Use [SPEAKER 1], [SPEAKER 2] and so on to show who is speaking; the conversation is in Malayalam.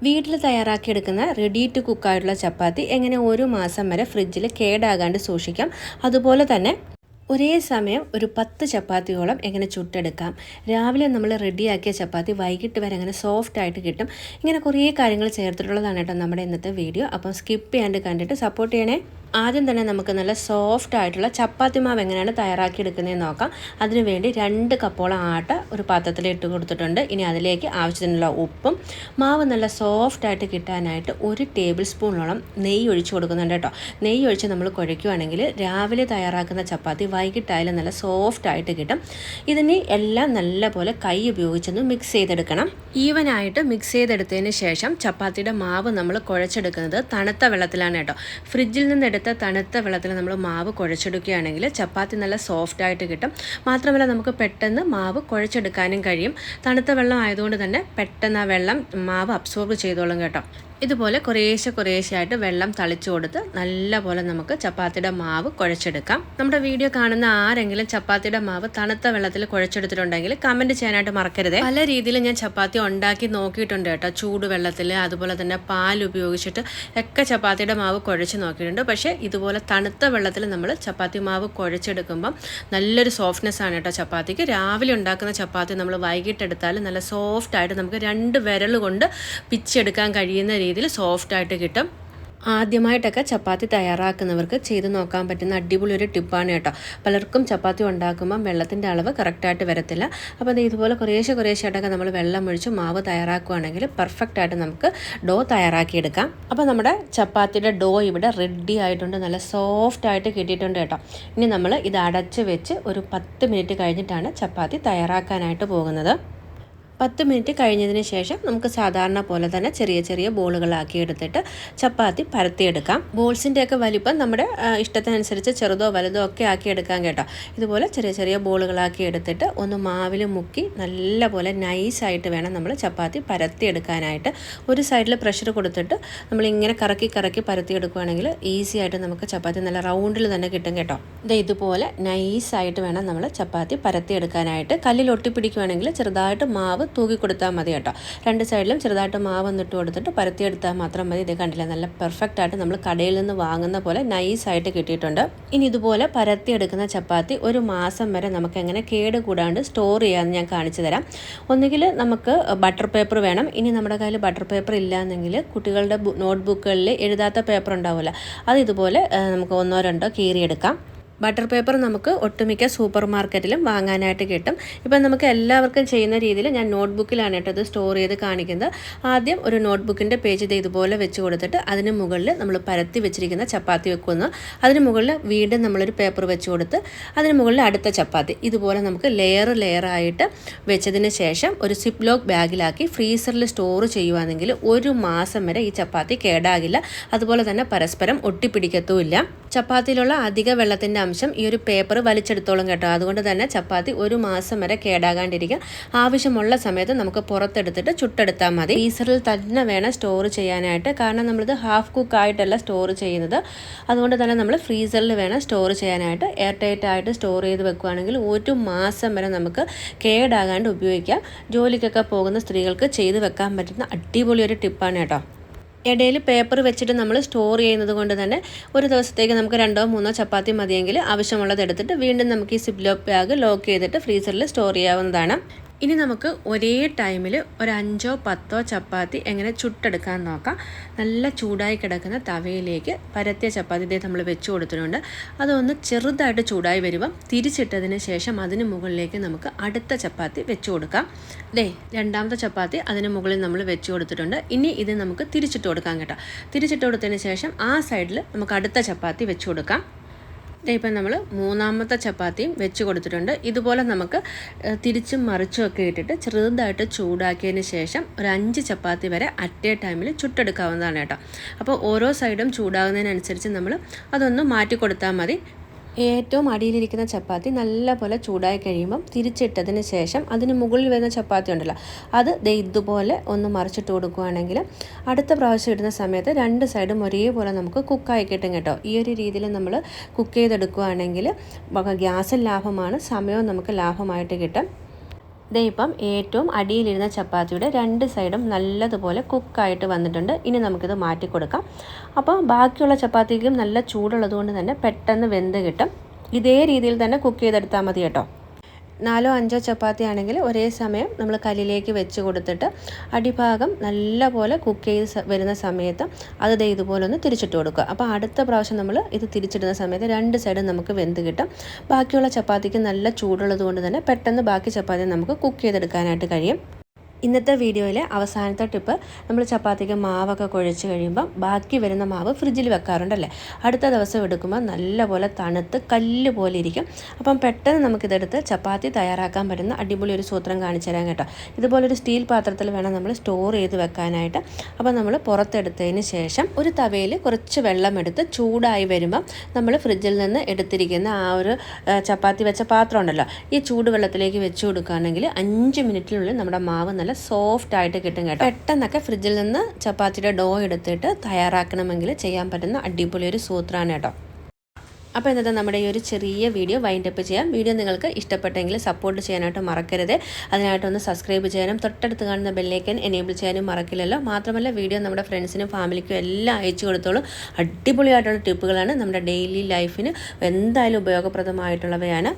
[SPEAKER 1] വീട്ടിൽ തയ്യാറാക്കിയെടുക്കുന്ന റെഡി ടു കുക്കായിട്ടുള്ള ചപ്പാത്തി എങ്ങനെ ഒരു മാസം വരെ ഫ്രിഡ്ജിൽ കേടാകാണ്ട് സൂക്ഷിക്കാം. അതുപോലെ തന്നെ ഒരേ സമയം ഒരു 10 ചപ്പാത്തിയോളം എങ്ങനെ ചുട്ടെടുക്കാം. രാവിലെ നമ്മൾ റെഡിയാക്കിയ ചപ്പാത്തി വൈകിട്ട് വരെ അങ്ങനെ സോഫ്റ്റ് ആയിട്ട് കിട്ടും. ഇങ്ങനെ കുറേ കാര്യങ്ങൾ ചേർത്തിട്ടുള്ളതാണ് കേട്ടോ നമ്മുടെ ഇന്നത്തെ വീഡിയോ. അപ്പം സ്കിപ്പ് ചെയ്യാണ്ട് കണ്ടിട്ട് സപ്പോർട്ട് ചെയ്യണേ. ആദ്യം തന്നെ നമുക്ക് നല്ല സോഫ്റ്റ് ആയിട്ടുള്ള ചപ്പാത്തി മാവ് എങ്ങനെയാണ് തയ്യാറാക്കിയെടുക്കുന്നതെന്ന് നോക്കാം. അതിനുവേണ്ടി 2 കപ്പോളം ആട്ട ഒരു പാത്രത്തിൽ ഇട്ട് കൊടുത്തിട്ടുണ്ട്. ഇനി അതിലേക്ക് ആവശ്യത്തിനുള്ള ഉപ്പും മാവ് നല്ല സോഫ്റ്റ് ആയിട്ട് കിട്ടാനായിട്ട് 1 ടേബിൾ സ്പൂണോളം നെയ്യ് ഒഴിച്ച് കൊടുക്കുന്നുണ്ട് കേട്ടോ. നെയ്യ് ഒഴിച്ച് നമ്മൾ കുഴയ്ക്കുകയാണെങ്കിൽ രാവിലെ തയ്യാറാക്കുന്ന ചപ്പാത്തി വൈകിട്ടായാലും നല്ല സോഫ്റ്റ് ആയിട്ട് കിട്ടും. ഇതിന് എല്ലാം നല്ലപോലെ കൈ ഉപയോഗിച്ചൊന്ന് മിക്സ് ചെയ്തെടുക്കണം. ഈവനായിട്ട് മിക്സ് ചെയ്തെടുത്തതിന് ശേഷം ചപ്പാത്തിയുടെ മാവ് നമ്മൾ കുഴച്ചെടുക്കുന്നത് തണുത്ത വെള്ളത്തിലാണ് കേട്ടോ. ഫ്രിഡ്ജിൽ നിന്ന് തണുത്ത വെള്ളത്തിൽ നമ്മൾ മാവ് കുഴച്ചെടുക്കുകയാണെങ്കിൽ ചപ്പാത്തി നല്ല സോഫ്റ്റ് ആയിട്ട് കിട്ടും. മാത്രമല്ല നമുക്ക് പെട്ടെന്ന് മാവ് കുഴച്ചെടുക്കാനും കഴിയും. തണുത്ത വെള്ളം ആയതുകൊണ്ട് തന്നെ പെട്ടെന്ന് ആ വെള്ളം മാവ് അബ്സോർബ് ചെയ്തോളും കേട്ടോ. ഇതുപോലെ കുറേശ്ശെ വെള്ളം തളിച്ചു കൊടുത്ത് നല്ലപോലെ നമുക്ക് ചപ്പാത്തിയുടെ മാവ് കുഴച്ചെടുക്കാം. നമ്മുടെ വീഡിയോ കാണുന്ന ആരെങ്കിലും ചപ്പാത്തിയുടെ മാവ് തണുത്ത വെള്ളത്തിൽ കുഴച്ചെടുത്തിട്ടുണ്ടെങ്കിൽ കമൻറ്റ് ചെയ്യാനായിട്ട് മറക്കരുത്. പല രീതിയിൽ ഞാൻ ചപ്പാത്തി ഉണ്ടാക്കി നോക്കിയിട്ടുണ്ട് കേട്ടോ. ചൂട് വെള്ളത്തിൽ അതുപോലെ തന്നെ പാൽ ഉപയോഗിച്ചിട്ട് ഒക്കെ ചപ്പാത്തിയുടെ മാവ് കുഴച്ച് നോക്കിയിട്ടുണ്ട്. പക്ഷേ ഇതുപോലെ തണുത്ത വെള്ളത്തിൽ നമ്മൾ ചപ്പാത്തി മാവ് കുഴച്ചെടുക്കുമ്പം നല്ലൊരു സോഫ്റ്റ്നെസ് ആണ് കേട്ടോ ചപ്പാത്തിക്ക്. രാവിലെ ഉണ്ടാക്കുന്ന ചപ്പാത്തി നമ്മൾ വൈകിട്ടെടുത്താൽ നല്ല സോഫ്റ്റ് ആയിട്ട് നമുക്ക് 2 വിരൽ കൊണ്ട് പിച്ചെടുക്കാൻ കഴിയുന്ന രീതിയിൽ സോഫ്റ്റ് ആയിട്ട് കിട്ടും. ആദ്യമായിട്ടൊക്കെ ചപ്പാത്തി തയ്യാറാക്കുന്നവർക്ക് ചെയ്ത് നോക്കാൻ പറ്റുന്ന അടിപൊളി ഒരു ടിപ്പാണ് കേട്ടോ. പലർക്കും ചപ്പാത്തി ഉണ്ടാക്കുമ്പം വെള്ളത്തിൻ്റെ അളവ് കറക്റ്റായിട്ട് വരത്തില്ല. അപ്പോൾ ഇതുപോലെ കുറേശ്ശെയായിട്ടൊക്കെ നമ്മൾ വെള്ളം ഒഴിച്ച് മാവ് തയ്യാറാക്കുകയാണെങ്കിൽ പെർഫെക്റ്റായിട്ട് നമുക്ക് ഡോ തയ്യാറാക്കിയെടുക്കാം. അപ്പോൾ നമ്മുടെ ചപ്പാത്തിയുടെ ഡോ ഇവിടെ റെഡി ആയിട്ടുണ്ട്. നല്ല സോഫ്റ്റ് ആയിട്ട് കിട്ടിയിട്ടുണ്ട് കേട്ടോ. ഇനി നമ്മൾ ഇത് അടച്ച് വെച്ച് ഒരു 10 മിനിറ്റ് കഴിഞ്ഞിട്ടാണ് ചപ്പാത്തി തയ്യാറാക്കാനായിട്ട് പോകുന്നത്. 10 മിനിറ്റ് കഴിഞ്ഞതിന് ശേഷം നമുക്ക് സാധാരണ പോലെ തന്നെ ചെറിയ ബോളുകളാക്കി എടുത്തിട്ട് ചപ്പാത്തി പരത്തിയെടുക്കാം. ബോൾസിൻ്റെയൊക്കെ വലിപ്പം നമ്മുടെ ഇഷ്ടത്തിനനുസരിച്ച് ചെറുതോ വലുതോ ഒക്കെ ആക്കി എടുക്കാം കേട്ടോ. ഇതുപോലെ ചെറിയ ബോളുകളാക്കി എടുത്തിട്ട് ഒന്ന് മാവിൽ മുക്കി നല്ലപോലെ നൈസായിട്ട് വേണം നമ്മൾ ചപ്പാത്തി പരത്തിയെടുക്കാനായിട്ട്. ഒരു സൈഡിൽ പ്രഷർ കൊടുത്തിട്ട് നമ്മളിങ്ങനെ കറക്കി പരത്തിയെടുക്കുകയാണെങ്കിൽ ഈസി ആയിട്ട് നമുക്ക് ചപ്പാത്തി നല്ല റൗണ്ടിൽ തന്നെ കിട്ടും കേട്ടോ. ഇതുപോലെ നൈസായിട്ട് വേണം നമ്മൾ ചപ്പാത്തി പരത്തിയെടുക്കാനായിട്ട്. കല്ലിൽ ഒട്ടിപ്പിടിക്കുകയാണെങ്കിൽ ചെറുതായിട്ട് മാവ് തൂക്കി കൊടുത്താൽ മതി കേട്ടോ. 2 സൈഡിലും ചെറുതായിട്ട് മാവ് ഒന്നിട്ട് കൊടുത്തിട്ട് പരത്തിയെടുത്താൽ മാത്രം മതി. ഇത് കണ്ടില്ല, നല്ല പെർഫെക്റ്റ് ആയിട്ട് നമ്മൾ കടയിൽ നിന്ന് വാങ്ങുന്ന പോലെ നൈസായിട്ട് കിട്ടിയിട്ടുണ്ട്. ഇനി ഇതുപോലെ പരത്തിയെടുക്കുന്ന ചപ്പാത്തി ഒരു മാസം വരെ നമുക്ക് എങ്ങനെ കേട് കൂടാണ്ട് സ്റ്റോർ ചെയ്യാമെന്ന് ഞാൻ കാണിച്ചു തരാം. ഒന്നുകിൽ നമുക്ക് ബട്ടർ പേപ്പർ വേണം. ഇനി നമ്മുടെ കയ്യിൽ ബട്ടർ പേപ്പർ ഇല്ലാന്നെങ്കിൽ കുട്ടികളുടെ നോട്ട്ബുക്കുകളിൽ എഴുതാത്ത പേപ്പർ ഉണ്ടാവില്ല, അത് ഇതുപോലെ നമുക്ക് 1-2 കീറിയെടുക്കാം. ബട്ടർ പേപ്പർ നമുക്ക് ഒട്ടുമിക്ക സൂപ്പർ മാർക്കറ്റിലും വാങ്ങാനായിട്ട് കിട്ടും. ഇപ്പം നമുക്ക് എല്ലാവർക്കും ചെയ്യുന്ന രീതിയിൽ ഞാൻ നോട്ട്ബുക്കിലാണ് കേട്ടോ ഇത് സ്റ്റോർ ചെയ്ത് കാണിക്കുന്നത്. ആദ്യം ഒരു നോട്ട്ബുക്കിൻ്റെ പേജ് ഇതുപോലെ വെച്ച് കൊടുത്തിട്ട് അതിന് മുകളിൽ നമ്മൾ പരത്തി വെച്ചിരിക്കുന്ന ചപ്പാത്തി വെക്കുന്നു. അതിന് മുകളിൽ വീണ്ടും നമ്മളൊരു പേപ്പർ വെച്ച് കൊടുത്ത് അതിന് മുകളിൽ അടുത്ത ചപ്പാത്തി ഇതുപോലെ നമുക്ക് ലെയറായിട്ട് വെച്ചതിന് ശേഷം ഒരു സിപ്പ് ലോക്ക് ബാഗിലാക്കി ഫ്രീസറിൽ സ്റ്റോർ ചെയ്യുകയാണെങ്കിൽ ഒരു മാസം വരെ ഈ ചപ്പാത്തി കേടാകില്ല. അതുപോലെ തന്നെ പരസ്പരം ഒട്ടിപ്പിടിക്കത്തുമില്ല. ചപ്പാത്തിയിലുള്ള അധിക വെള്ളത്തിൻ്റെ അംശം ഈ ഒരു പേപ്പർ വലിച്ചെടുത്തോളും കേട്ടോ. അതുകൊണ്ട് തന്നെ ചപ്പാത്തി ഒരു മാസം വരെ കേടാകാണ്ടിരിക്കുക. ആവശ്യമുള്ള സമയത്ത് നമുക്ക് പുറത്തെടുത്തിട്ട് ചുട്ടെടുത്താൽ മതി. ഫ്രീസറിൽ തന്നെ വേണം സ്റ്റോർ ചെയ്യാനായിട്ട്. കാരണം നമ്മളിത് ഹാഫ് കുക്ക് ആയിട്ടല്ല സ്റ്റോർ ചെയ്യുന്നത്. അതുകൊണ്ട് തന്നെ നമ്മൾ ഫ്രീസറിൽ വേണം സ്റ്റോർ ചെയ്യാനായിട്ട്. എയർ ടൈറ്റ് ആയിട്ട് സ്റ്റോർ ചെയ്ത് വെക്കുകയാണെങ്കിൽ ഒരു മാസം വരെ നമുക്ക് കേടാകാണ്ട് ഉപയോഗിക്കാം. ജോലിക്കൊക്കെ പോകുന്ന സ്ത്രീകൾക്ക് ചെയ്ത് വെക്കാൻ പറ്റുന്ന അടിപൊളി ഒരു ടിപ്പാണ് കേട്ടോ. ഇടയിൽ പേപ്പർ വെച്ചിട്ട് നമ്മൾ സ്റ്റോർ ചെയ്യുന്നത് കൊണ്ട് തന്നെ ഒരു ദിവസത്തേക്ക് നമുക്ക് 2-3 ചപ്പാത്തി മതിയെങ്കിൽ ആവശ്യമുള്ളത് എടുത്തിട്ട് വീണ്ടും നമുക്ക് ഈ സിപ്പ് ലോക്ക് ബാഗ് ലോക്ക് ചെയ്തിട്ട് ഫ്രീസറിൽ സ്റ്റോർ ചെയ്യാവുന്നതാണ്. ഇനി നമുക്ക് ഒരേ ടൈമിൽ ഒരു 5-10 ചപ്പാത്തി എങ്ങനെ ചുട്ടെടുക്കാൻ നോക്കാം. നല്ല ചൂടായി കിടക്കുന്ന തവയിലേക്ക് പരത്തിയ ചപ്പാത്തി നമ്മൾ വെച്ച് കൊടുത്തിട്ടുണ്ട്. അതൊന്ന് ചെറുതായിട്ട് ചൂടായി വരുമ്പം തിരിച്ചിട്ടതിന് ശേഷം അതിന് മുകളിലേക്ക് നമുക്ക് അടുത്ത ചപ്പാത്തി വെച്ച് കൊടുക്കാം. രണ്ടാമത്തെ ചപ്പാത്തി അതിന് മുകളിൽ നമ്മൾ വെച്ച് കൊടുത്തിട്ടുണ്ട്. ഇനി ഇത് നമുക്ക് തിരിച്ചിട്ട് കൊടുക്കാം കേട്ടോ. തിരിച്ചിട്ട് കൊടുത്തതിന് ശേഷം ആ സൈഡിൽ നമുക്ക് അടുത്ത ചപ്പാത്തി വെച്ച് കൊടുക്കാം. ഇപ്പം നമ്മൾ 3ാമത്തെ ചപ്പാത്തിയും വെച്ച് കൊടുത്തിട്ടുണ്ട്. ഇതുപോലെ നമുക്ക് തിരിച്ചും മറിച്ചും ഒക്കെ ഇട്ടിട്ട് ചെറുതായിട്ട് ചൂടാക്കിയതിന് ശേഷം ഒരു 5 ചപ്പാത്തി വരെ അറ്റ് എ ടൈമിൽ ചുട്ടെടുക്കാവുന്നതാണ് കേട്ടോ. അപ്പോൾ ഓരോ സൈഡും ചൂടാകുന്നതിനനുസരിച്ച് നമ്മൾ അതൊന്ന് മാറ്റി കൊടുത്താൽ മതി. ഏറ്റവും അടിയിലിരിക്കുന്ന ചപ്പാത്തി നല്ലപോലെ ചൂടായി കഴിയുമ്പം തിരിച്ചിട്ടതിന് ശേഷം അതിന് മുകളിൽ വരുന്ന ചപ്പാത്തി ഉണ്ടല്ലോ, അത് ഇതുപോലെ ഒന്ന് മറിച്ചിട്ട് കൊടുക്കുകയാണെങ്കിൽ അടുത്ത പ്രാവശ്യം ഇടുന്ന സമയത്ത് 2 സൈഡും ഒരേപോലെ നമുക്ക് കുക്കായി കിട്ടും കേട്ടോ. ഈ ഒരു രീതിയിൽ നമ്മൾ കുക്ക് ചെയ്തെടുക്കുകയാണെങ്കിൽ ഗ്യാസും ലാഭമാണ്, സമയവും നമുക്ക് ലാഭമായിട്ട് കിട്ടും. ദേ ഇപ്പം ഏറ്റവും അടിയിലിരുന്ന ചപ്പാത്തിയുടെ 2 സൈഡും നല്ലതുപോലെ കുക്കായിട്ട് വന്നിട്ടുണ്ട്. ഇനി നമുക്കിത് മാറ്റി കൊടുക്കാം. അപ്പോൾ ബാക്കിയുള്ള ചപ്പാത്തിക്കും നല്ല ചൂടുള്ളത് കൊണ്ട് തന്നെ പെട്ടെന്ന് വെന്ത് കിട്ടും. ഇതേ രീതിയിൽ തന്നെ കുക്ക് ചെയ്തെടുത്താൽ മതി കേട്ടോ. 4-5 ചപ്പാത്തി ആണെങ്കിൽ ഒരേ സമയം നമ്മൾ കല്ലിലേക്ക് വെച്ച് കൊടുത്തിട്ട് അടിഭാഗം നല്ലപോലെ കുക്ക് ചെയ്ത് വരുന്ന സമയത്ത് അത് ഇതുപോലെ ഒന്ന് തിരിച്ചിട്ട് കൊടുക്കുക. അപ്പോൾ അടുത്ത പ്രാവശ്യം നമ്മൾ ഇത് തിരിച്ചിടുന്ന സമയത്ത് 2 സൈഡും നമുക്ക് വെന്ത് കിട്ടും. ബാക്കിയുള്ള ചപ്പാത്തിക്ക് നല്ല ചൂടുള്ളത് കൊണ്ട് തന്നെ പെട്ടെന്ന് ബാക്കി ചപ്പാത്തി നമുക്ക് കുക്ക് ചെയ്തെടുക്കാനായിട്ട് കഴിയും. ഇന്നത്തെ വീഡിയോയിലെ അവസാനത്തെ ടിപ്പ്, നമ്മൾ ചപ്പാത്തിക്ക് മാവൊക്കെ കുഴച്ച് കഴിയുമ്പം ബാക്കി വരുന്ന മാവ് ഫ്രിഡ്ജിൽ വെക്കാറുണ്ടല്ലേ. അടുത്ത ദിവസം എടുക്കുമ്പോൾ നല്ലപോലെ തണുത്ത് കല്ല് പോലെ ഇരിക്കും. അപ്പം പെട്ടെന്ന് നമുക്കിതെടുത്ത് ചപ്പാത്തി തയ്യാറാക്കാൻ പറ്റുന്ന അടിപൊളി ഒരു സൂത്രം കാണിച്ചു തരാം കേട്ടോ. ഇതുപോലൊരു സ്റ്റീൽ പാത്രത്തിൽ വേണം നമ്മൾ സ്റ്റോർ ചെയ്ത് വെക്കാനായിട്ട്. അപ്പോൾ നമ്മൾ പുറത്തെടുത്തതിന് ശേഷം ഒരു തവയിൽ കുറച്ച് വെള്ളം എടുത്ത് ചൂടായി വരുമ്പം നമ്മൾ ഫ്രിഡ്ജിൽ നിന്ന് എടുത്തിരിക്കുന്ന ആ ഒരു ചപ്പാത്തി വെച്ച പാത്രം ഉണ്ടല്ലോ, ഈ ചൂടുവെള്ളത്തിലേക്ക് വെച്ച് കൊടുക്കുകയാണെങ്കിൽ 5 മിനിറ്റിനുള്ളിൽ നമ്മുടെ മാവ് നല്ല സോഫ്റ്റ് ആയിട്ട് കിട്ടും കേട്ടോ. പെട്ടെന്നൊക്കെ ഫ്രിഡ്ജിൽ നിന്ന് ചപ്പാത്തിയുടെ ഡോ എടുത്തിട്ട് തയ്യാറാക്കണമെങ്കിൽ ചെയ്യാൻ പറ്റുന്ന അടിപൊളി ഒരു സൂത്രമാണ് കേട്ടോ. അപ്പോൾ ഇന്നത്തെ നമ്മുടെ ഈ ഒരു ചെറിയ വീഡിയോ വൈൻഡപ്പ് ചെയ്യാം. വീഡിയോ നിങ്ങൾക്ക് ഇഷ്ടപ്പെട്ടെങ്കിൽ സപ്പോർട്ട് ചെയ്യാനായിട്ട് മറക്കരുത്. അതിനായിട്ടൊന്ന് സബ്സ്ക്രൈബ് ചെയ്യാനും തൊട്ടടുത്ത് കാണുന്ന ബെല്ലൈക്കൻ എനേബിൾ ചെയ്യാനും മറക്കില്ലല്ലോ. മാത്രമല്ല വീഡിയോ നമ്മുടെ ഫ്രണ്ട്സിനും ഫാമിലിക്കും എല്ലാം അയച്ചു കൊടുത്തോളൂ. അടിപൊളിയായിട്ടുള്ള ടിപ്പുകളാണ്, നമ്മുടെ ഡെയിലി ലൈഫിന് എന്തായാലും ഉപയോഗപ്രദമായിട്ടുള്ളവയാണ്.